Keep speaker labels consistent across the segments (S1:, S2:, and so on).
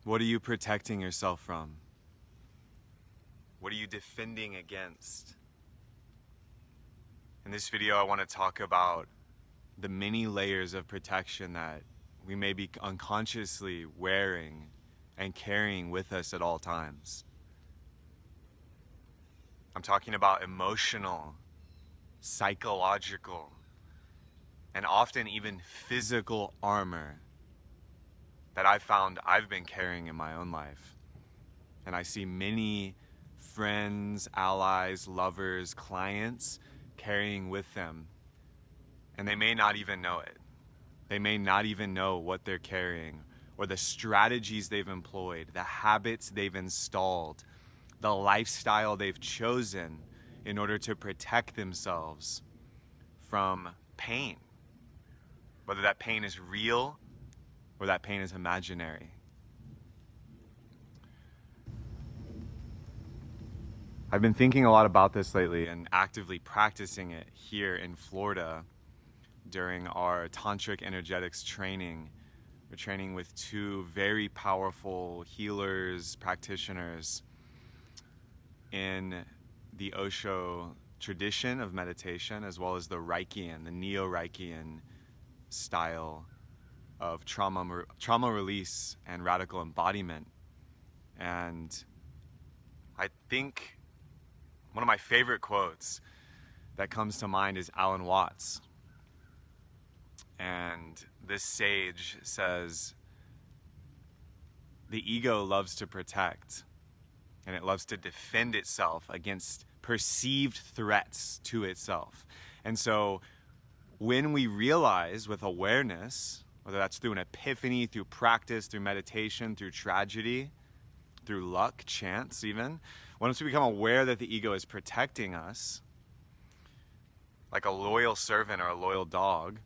S1: What are you protecting yourself from? What are you defending against? In this video, I want to talk about the many layers of protection that we may be unconsciously wearing and carrying with us at all times. I'm talking about emotional, psychological, and often even physical armor that I've found I've been carrying in my own life. And I see many friends, allies, lovers, clients carrying with them, and they may not even know it. They may not even know what they're carrying, or the strategies they've employed, the habits they've installed, the lifestyle they've chosen in order to protect themselves from pain, whether that pain is real or that pain is imaginary. I've been thinking a lot about this lately and actively practicing it here in Florida during our Tantric Energetics training. We're training with two very powerful healers, practitioners in the Osho tradition of meditation, as well as the Reichian, the Neo-Reichian style of trauma release and radical embodiment. And I think one of my favorite quotes that comes to mind is Alan Watts. And this sage says, the ego loves to protect, and it loves to defend itself against perceived threats to itself. And so when we realize with awareness, whether that's through an epiphany, through practice, through meditation, through tragedy, through luck, chance even, once we become aware that the ego is protecting us, like a loyal servant or a loyal dog,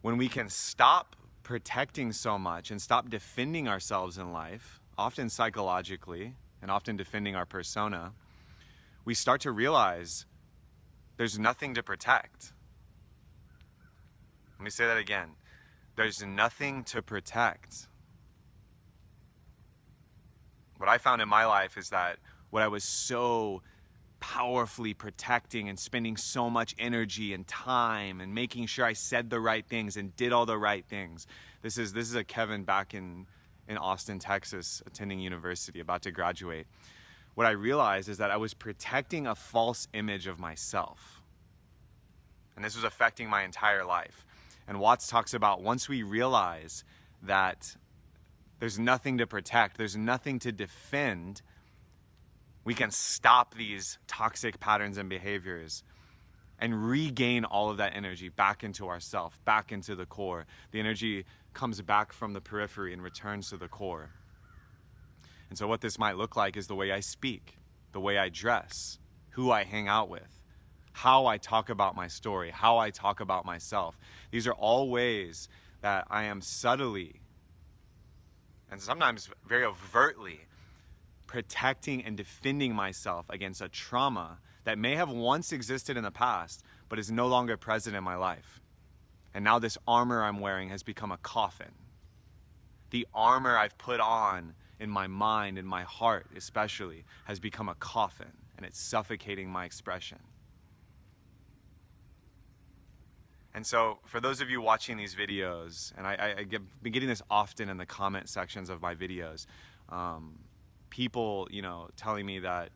S1: when we can stop protecting so much and stop defending ourselves in life, often psychologically and often defending our persona, we start to realize there's nothing to protect. Let me say that again. There's nothing to protect. What I found in my life is that what I was so powerfully protecting and spending so much energy and time and making sure I said the right things and did all the right things. This is a Kevin back in Austin, Texas, attending university, about to graduate. What I realized is that I was protecting a false image of myself. And this was affecting my entire life. And Watts talks about once we realize that there's nothing to protect, there's nothing to defend, we can stop these toxic patterns and behaviors and regain all of that energy back into ourself, back into the core. The energy comes back from the periphery and returns to the core. And so what this might look like is the way I speak, the way I dress, who I hang out with, how I talk about my story, how I talk about myself. These are all ways that I am subtly and sometimes very overtly protecting and defending myself against a trauma that may have once existed in the past, but is no longer present in my life. And now this armor I'm wearing has become a coffin. The armor I've put on in my mind, in my heart especially, has become a coffin, and it's suffocating my expression. And so for those of you watching these videos, and I've been getting this often in the comment sections of my videos, people, telling me that,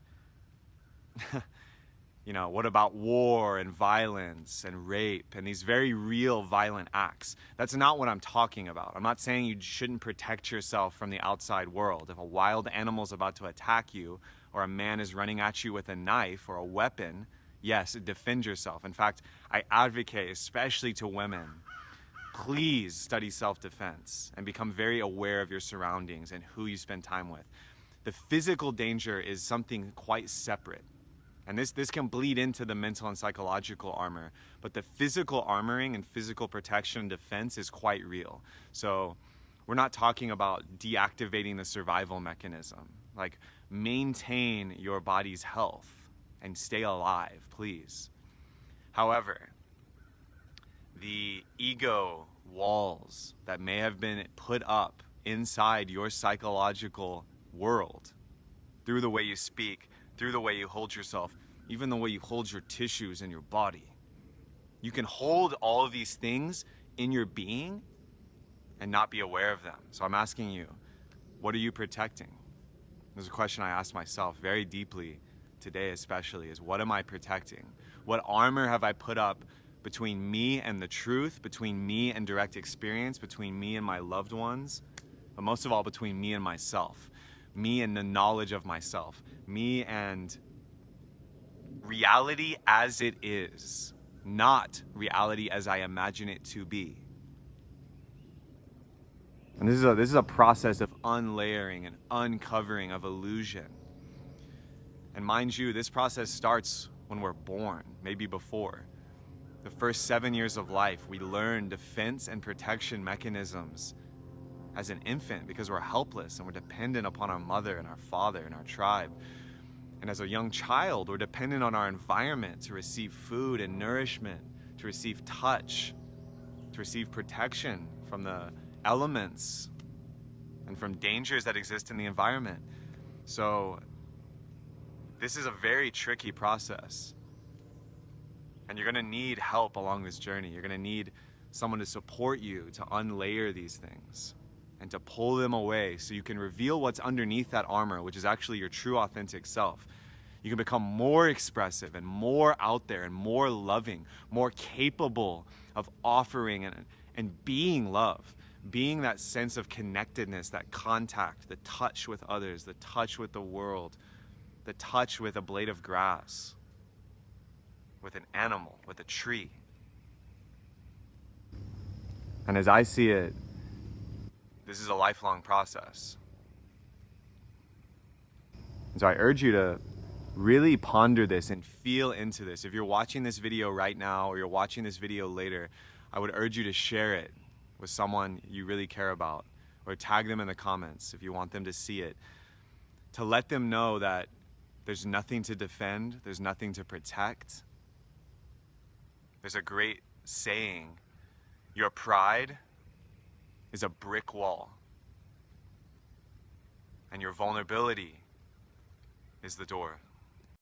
S1: what about war and violence and rape and these very real violent acts? That's not what I'm talking about. I'm not saying you shouldn't protect yourself from the outside world. If a wild animal is about to attack you, or a man is running at you with a knife or a weapon, yes, defend yourself. In fact, I advocate, especially to women, please study self-defense and become very aware of your surroundings and who you spend time with. The physical danger is something quite separate. And this can bleed into the mental and psychological armor, but the physical armoring and physical protection and defense is quite real. So we're not talking about deactivating the survival mechanism. Like, maintain your body's health and stay alive, please. However, the ego walls that may have been put up inside your psychological world through the way you speak, through the way you hold yourself, even the way you hold your tissues in your body. You can hold all of these things in your being and not be aware of them. So I'm asking you, what are you protecting? There's a question I asked myself very deeply today, especially, is what am I protecting? What armor have I put up between me and the truth, between me and direct experience, between me and my loved ones, but most of all between me and myself, me and the knowledge of myself, me and reality as it is, not reality as I imagine it to be. And this is a process of unlayering and uncovering of illusion. And mind you, this process starts when we're born, maybe before. The first 7 years of life, we learn defense and protection mechanisms as an infant because we're helpless and we're dependent upon our mother and our father and our tribe. And as a young child, we're dependent on our environment to receive food and nourishment, to receive touch, to receive protection from the elements and from dangers that exist in the environment. So this is a very tricky process. And you're gonna need help along this journey. You're gonna need someone to support you to unlayer these things and to pull them away so you can reveal what's underneath that armor, which is actually your true authentic self. You can become more expressive and more out there and more loving, more capable of offering and being love, being that sense of connectedness, that contact, the touch with others, the touch with the world, the touch with a blade of grass, with an animal, with a tree. And as I see it, this is a lifelong process. And so I urge you to really ponder this and feel into this. If you're watching this video right now or you're watching this video later, I would urge you to share it with someone you really care about, or tag them in the comments if you want them to see it, to let them know that there's nothing to defend, there's nothing to protect. There's a great saying, your pride is a brick wall, and your vulnerability is the door.